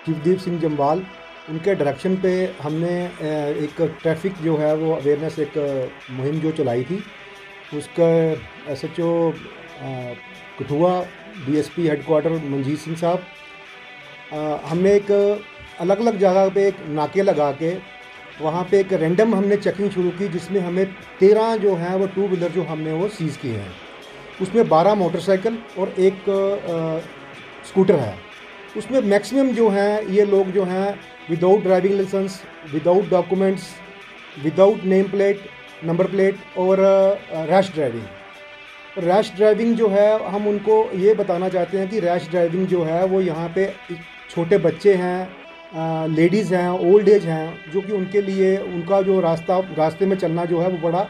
शिवदीप सिंह जम्वाल, उनके डायरेक्शन पे हमने एक ट्रैफिक जो है वो अवेयरनेस एक मुहिम जो चलाई थी। उसका SHO Kathua, DSP headquarter Manjeet Singh साहब, हमने एक अलग अलग जगह पे एक नाके लगा के वहाँ पे एक रैंडम हमने चेकिंग शुरू की, जिसमें हमें 13 जो हैं वो 2 व्हीलर जो हमने वो सीज़ किए हैं। उसमें 12 मोटरसाइकिल और एक स्कूटर है। उसमें मैक्सिमम जो हैं ये लोग जो हैं without driving licence, without documents, without name plate, number plate और रैश ड्राइविंग। रैश ड्राइविंग जो है हम उनको ये बताना चाहते हैं कि रैश ड्राइविंग जो है वो यहाँ पे छोटे बच्चे हैं, लेडीज़ हैं, ओल्ड एज हैं, जो कि उनके लिए उनका जो रास्ते में चलना जो है वो बड़ा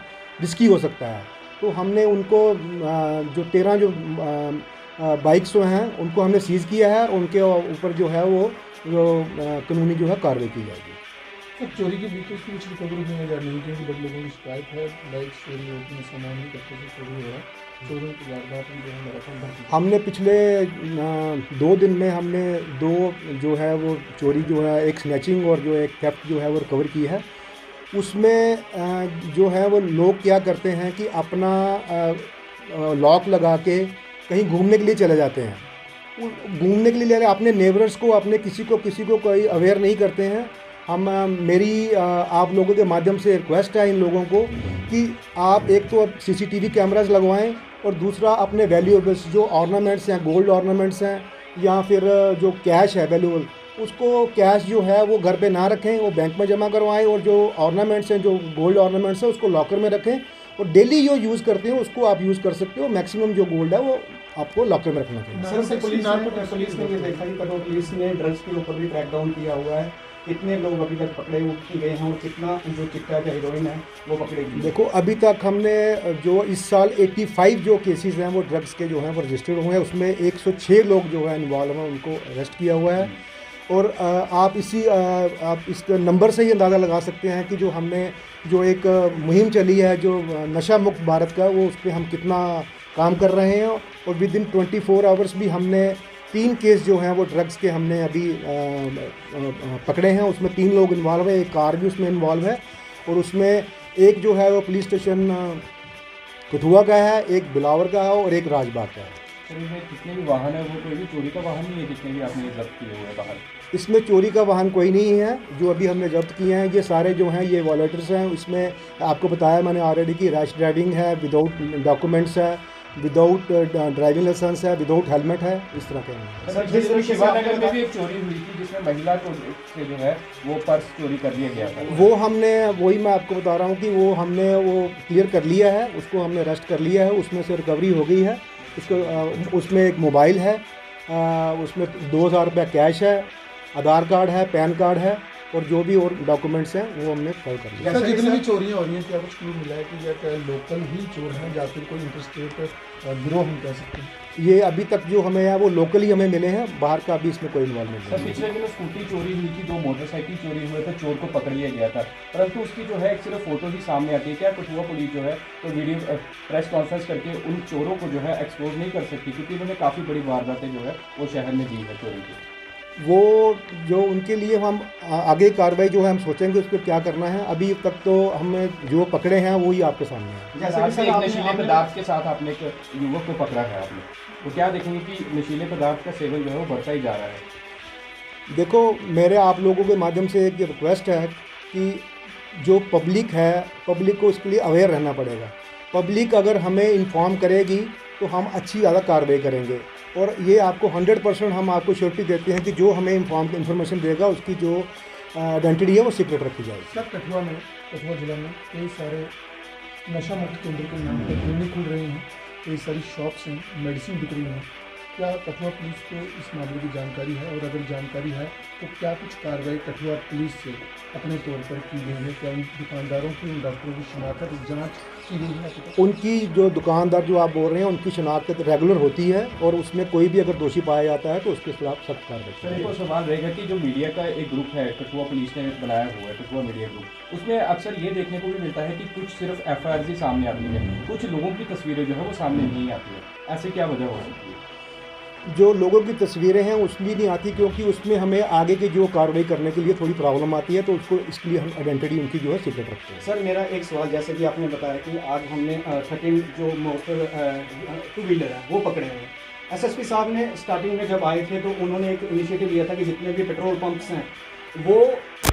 रिस्की हो सकता है। तो हमने उनको जो 13 जो बाइक्स जो हैं उनको हमने सीज़ किया है। उनके ऊपर जो है वो कानूनी जो है कार्रवाई की जाएगी। सर, चोरी के व्हीकल्स की कुछ रिकवरी में जा रही है, क्योंकि बड़े लोगों की शिकायत है बाइक चोरी होती है, सामान ही कच्चे से चोरी हो रहा है। चोरों की वारदात में जो है लगातार हमने पिछले 2 दिन में हमने 2 जो है वो चोरी जो है, एक स्नैचिंग और जो एक थेफ्ट जो है वो रिकवर की है। उसमें जो है वो लोग क्या करते हैं कि अपना लॉक लगा के कहीं घूमने के लिए चले जाते हैं। घूमने के लिए अपने नेबर्स को, अपने किसी को कोई अवेयर नहीं करते हैं। मेरी आप लोगों के माध्यम से रिक्वेस्ट है इन लोगों को कि आप एक तो CCTV कैमराज लगवाएं और दूसरा अपने वैल्यूएबल्स जो ऑर्नामेंट्स हैं, गोल्ड ऑर्नामेंट्स हैं या फिर जो कैश है वैल्यूएबल, उसको कैश जो है वो घर पे ना रखें, वो बैंक में जमा करवाएं। और जो ऑर्नामेंट्स हैं, जो गोल्ड ऑर्नामेंट्स हैं, उसको लॉकर में रखें। और डेली जो यूज़ करते हैं उसको आप यूज़ कर सकते हो। मैक्सिमम जो गोल्ड है वो आपको लॉकर में रखना चाहिए। सर, पुलिस ने ये देखा कि कठुआ पुलिस ने ड्रग्स के ऊपर भी क्रैकडाउन किया हुआ है। कितने लोग अभी तक पकड़े गए हैं और कितना जो चिट्टा का हीरोइन है वो पकड़े गए? देखो, अभी तक हमने जो इस साल 85 जो केसेस हैं वो ड्रग्स के जो हैं वो रजिस्टर्ड हुए हैं। उसमें 106 लोग जो है इन्वॉल्व हैं, उनको अरेस्ट किया हुआ है। और आप इस नंबर से ही अंदाज़ा लगा सकते हैं कि जो हमने जो एक मुहिम चली है जो नशा मुक्त भारत का, वो उस पर हम कितना काम कर रहे हैं। और विद इन 24 आवर्स भी हमने 3 केस जो हैं वो ड्रग्स के हमने अभी पकड़े हैं। उसमें 3 लोग इन्वॉल्व है, एक कार भी उसमें इन्वॉल्व है। और उसमें एक जो है वो पुलिस स्टेशन कठुआ का है, एक बिलावर का है और एक राजबाग का है। सर, इसमें जितने भी वाहन है वो कोई भी चोरी का वाहन नहीं है, जितने भी आपने जब्त किए हुए बाहर? इसमें चोरी का वाहन कोई नहीं है। जो अभी हमने जब्त किए हैं ये सारे जो हैं ये वॉलेटर्स हैं। इसमें आपको बताया मैंने ऑलरेडी कि रैश ड्राइविंग है, विदाउट डॉक्यूमेंट्स है, विदाउट ड्राइविंग लाइसेंस है, विदाउट हेलमेट है, इस तरह के। सर, जिस शिवानगर में भी एक चोरी हुई थी जिसमें महिला को से जो है वो पर्स चोरी कर लिया गया था, वो हमने वही मैं आपको बता रहा हूँ कि वो हमने वो क्लियर कर लिया है, उसको हमने अरेस्ट कर लिया है। उसमें से रिकवरी हो गई है। उसमें एक मोबाइल है, उसमें 2000 रुपये कैश है, आधार कार्ड है, पैन कार्ड है और जो भी और डॉक्यूमेंट्स हैं वो हमने फाइल कर लिया। सर, जितनी भी चोरियाँ हो रही हैं क्या कुछ क्लू मिला है कि या लोकल ही चोर हैं या फिर कोई इंटरस्टेट गिरोह हम कह सकते हैं? ये अभी तक जो हमें है वो लोकल ही हमें मिले हैं, बाहर का अभी इसमें कोई इन्वॉल्वमेंट सर, नहीं है। पिछले दिनों स्कूटी चोरी हुई थी, 2 मोटरसाइकिल चोरी हुए थे, चोर को पकड़ लिया गया था, परंतु उसकी जो है एक सिर्फ फोटो ही सामने आती है। क्या कठुआ पुलिस जो है तो वीडियो प्रेस कॉन्फ्रेंस करके उन चोरों को जो है एक्सपोज नहीं कर सकती, क्योंकि उन्होंने काफ़ी बड़ी वारदातें जो है वो शहर में दी है चोरी की? वो जो उनके लिए हम आगे कार्रवाई जो है हम सोचेंगे उस पर क्या करना है। अभी तक तो हमें जो पकड़े हैं वही आपके सामने है। जैसे कि सर, एक नशीले पदार्थ के साथ आपने एक युवक को पकड़ा है आपने, तो क्या देखेंगे कि नशीले पदार्थ का सेवन जो है वो बढ़ता ही जा रहा है? देखो, मेरे आप लोगों के माध्यम से एक रिक्वेस्ट है कि जो पब्लिक है, पब्लिक को इसके लिए अवेयर रहना पड़ेगा। पब्लिक अगर हमें इन्फॉर्म करेगी तो हम अच्छी ज़्यादा कार्रवाई करेंगे। और ये आपको 100% हम आपको श्योरिटी देते हैं कि जो हमें इन्फॉर्मेशन देगा उसकी जो आइडेंटिटी है वो सीक्रेट रखी जाएगी। सर, कठुआ जिला में कई सारे नशा मुक्त केंद्र के नाम पर क्लिनिक खुल रही हैं, कई सारी शॉप्स हैं, मेडिसिन बिक रही हैं। क्या कठुआ पुलिस को इस मामले की जानकारी है? और अगर जानकारी है तो क्या कुछ कार्रवाई कठुआ पुलिस से अपने तौर पर की गई है? क्या उन दुकानदारों की, उन डॉक्टरों की शिनाख्त जांच की गई है? उनकी जो दुकानदार जो आप बोल रहे हैं उनकी शिनाख्त रेगुलर होती है और उसमें कोई भी अगर दोषी पाया जाता है तो उसके खिलाफ सख्त कार्रवाई। सर, एक और सवाल रहेगा कि जो मीडिया का एक ग्रुप है कठुआ पुलिस ने बनाया हुआ है, कठुआ मीडिया ग्रुप, उसमें अक्सर ये देखने को भी मिलता है कि कुछ सिर्फ FIR सामने आती है, कुछ लोगों की तस्वीरें जो है वो सामने नहीं आती है। ऐसे क्या वजह हो सकती है? जो लोगों की तस्वीरें हैं उसलिए नहीं आती क्योंकि उसमें हमें आगे की जो कार्रवाई करने के लिए थोड़ी प्रॉब्लम आती है, तो उसको इसलिए हम आइडेंटिटी उनकी जो है सीक्रेट रखते हैं। सर मेरा एक सवाल, जैसे कि आपने बताया कि आज हमने 13 जो मोटर 2 व्हीलर है वो पकड़े हैं। एसएसपी साहब ने स्टार्टिंग में जब आए थे तो उन्होंने एक इनिशिएटिव लिया था कि जितने भी पेट्रोल पंप्स हैं वो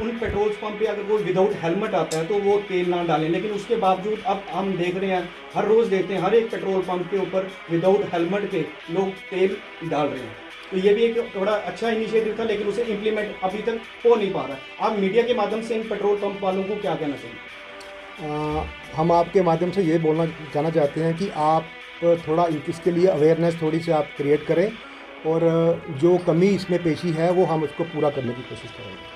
उन पेट्रोल पंप पे अगर कोई विदाउट हेलमेट आता है तो वो तेल ना डालें, लेकिन उसके बावजूद अब हम देख रहे हैं, हर रोज़ देखते हैं हर एक पेट्रोल पंप के ऊपर विदाउट हेलमेट के लोग तेल डाल रहे हैं। तो ये भी एक बड़ा अच्छा इनिशिएटिव था, लेकिन उसे इम्प्लीमेंट अभी तक हो नहीं पा रहा है। आप मीडिया के माध्यम से इन पेट्रोल पंप वालों को क्या कहना चाहिए? हम आपके माध्यम से ये कहना चाहते हैं कि आप थोड़ा इसके लिए अवेयरनेस थोड़ी सी आप क्रिएट करें और जो कमी इसमें पेशी है वो हम उसको पूरा करने की कोशिश करेंगे।